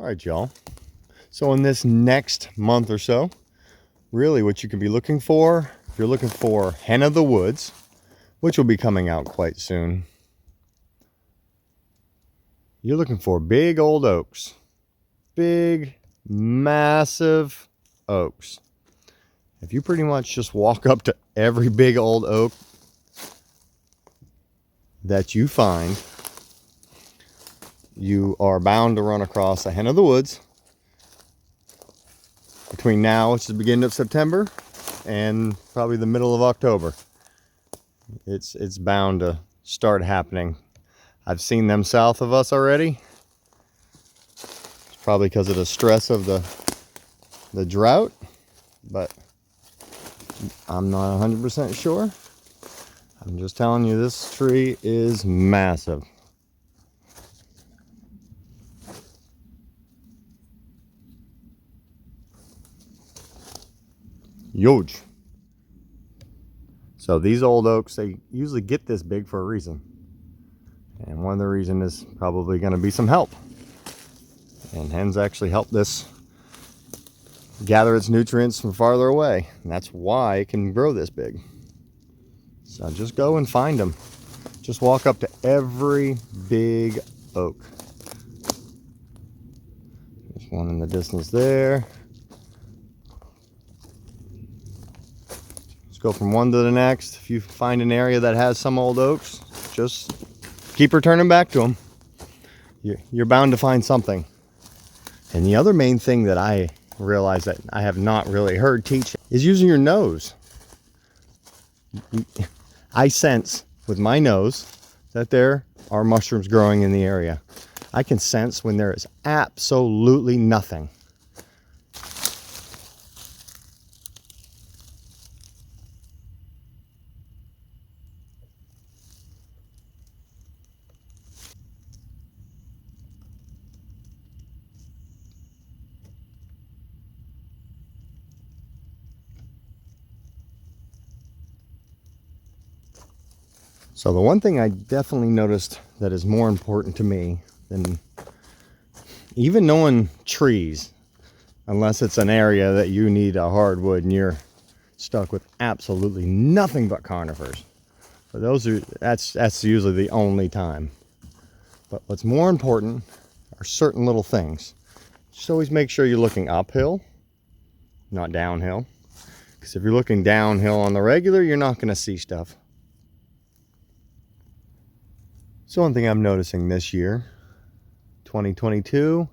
All right, y'all. So in this next month or so, really what you can be looking for, if you're looking for hen of the woods, which will be coming out quite soon, you're looking for big old oaks. Big, massive oaks. If you pretty much just walk up to every big old oak that you find, you are bound to run across a hen of the woods between now, which is the beginning of September, and probably the middle of October. It's bound to start happening. I've seen them south of us already. It's probably because of the stress of the drought, but I'm not 100% sure. I'm just telling you, this tree is massive. Huge. So these old oaks, they usually get this big for a reason. And one of the reasons is probably going to be some help. And hens actually help this gather its nutrients from farther away. And that's why it can grow this big. So just go and find them. Just walk up to every big oak. There's one in the distance there. Just go from one to the next. If you find an area that has some old oaks, just keep returning back to them. You're bound to find something. And the other main thing that I realize that I have not really heard teach is using your nose. I sense with my nose that there are mushrooms growing in the area. I can sense when there is absolutely nothing. So the one thing I definitely noticed that is more important to me than even knowing trees, unless it's an area that you need a hardwood and you're stuck with absolutely nothing but conifers. But that's usually the only time. But what's more important are certain little things. Just always make sure you're looking uphill, not downhill. Because if you're looking downhill on the regular, you're not going to see stuff. So one thing I'm noticing this year, 2022,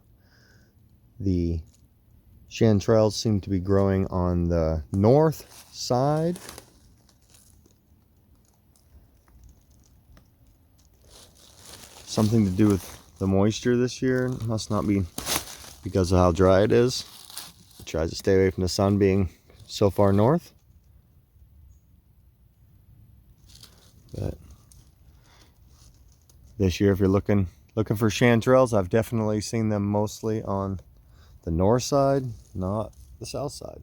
the chanterelles seem to be growing on the north side. Something to do with the moisture this year. It must not be because of how dry it is. It tries to stay away from the sun being so far north. But this year, if you're looking for chanterelles, I've definitely seen them mostly on the north side, not the south side.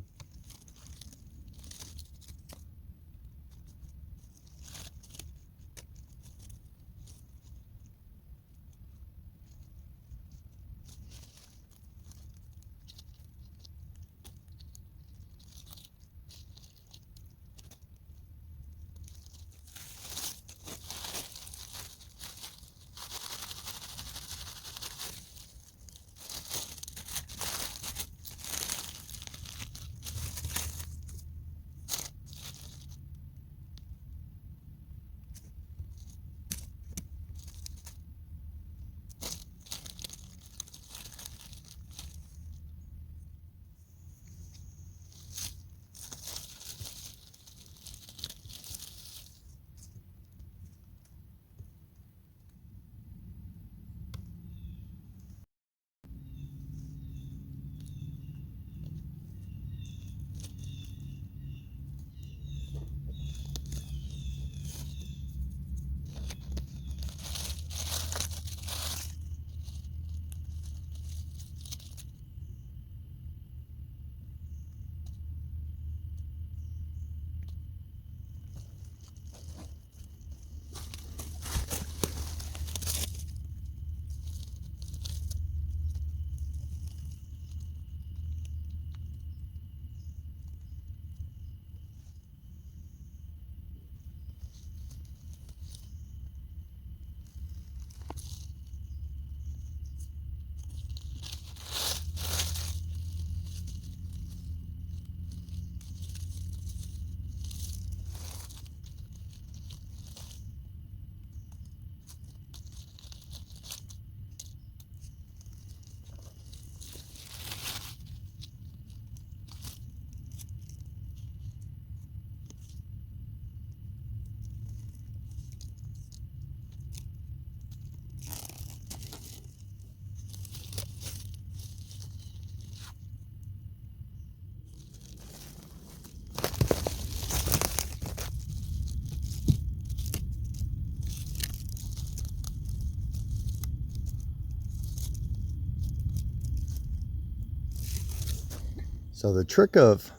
So the trick of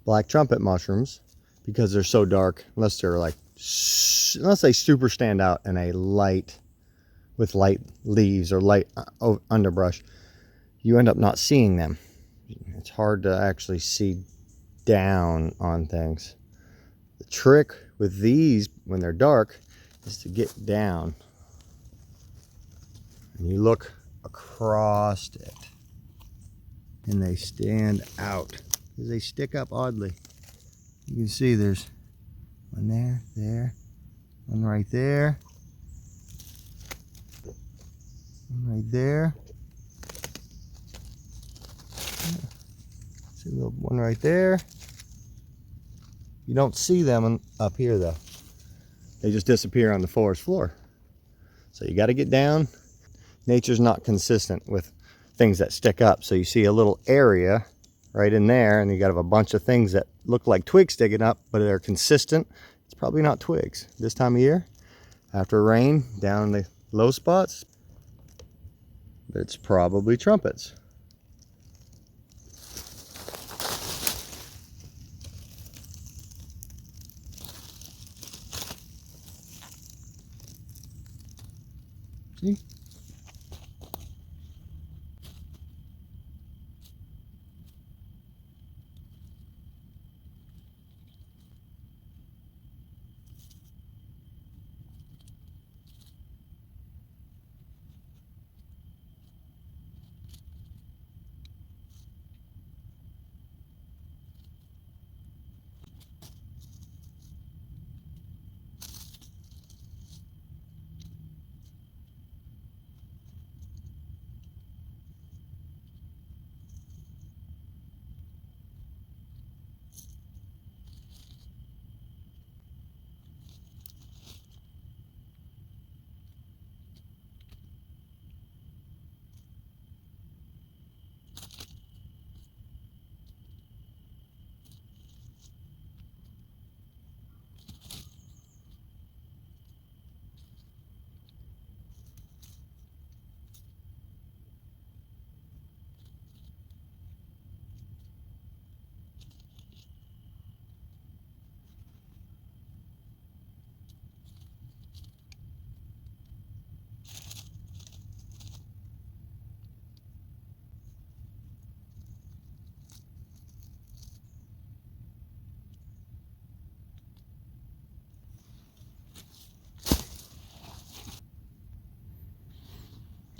black trumpet mushrooms, because they're so dark, unless they super stand out in a light, with light leaves or light underbrush, you end up not seeing them. It's hard to actually see down on things. The trick with these when they're dark is to get down, and you look across it, and they stand out because they stick up oddly. You can see there's one there, one right there, one right there. See a little one right there. You don't see them up here though. They just disappear on the forest floor. So you got to get down. Nature's not consistent with things that stick up. So you see a little area right in there, and you got a bunch of things that look like twigs sticking up, but they're consistent. It's probably not twigs. This time of year, after rain, down in the low spots, it's probably trumpets. See?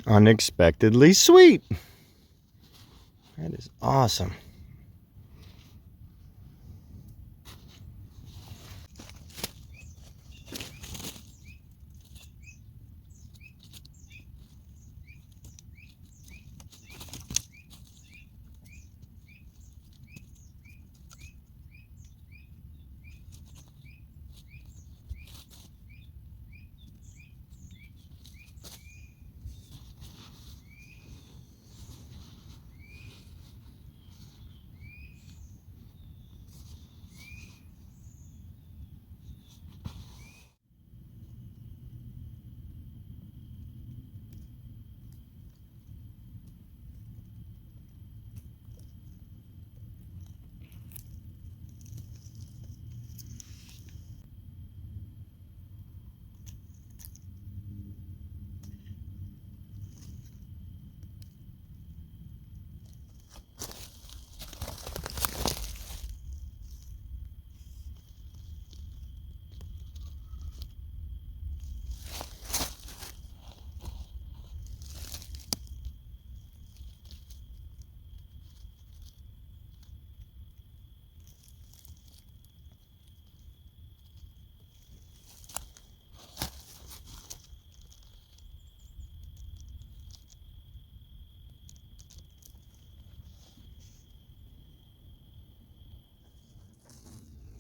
Unexpectedly sweet. That is awesome.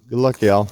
Good luck, y'all.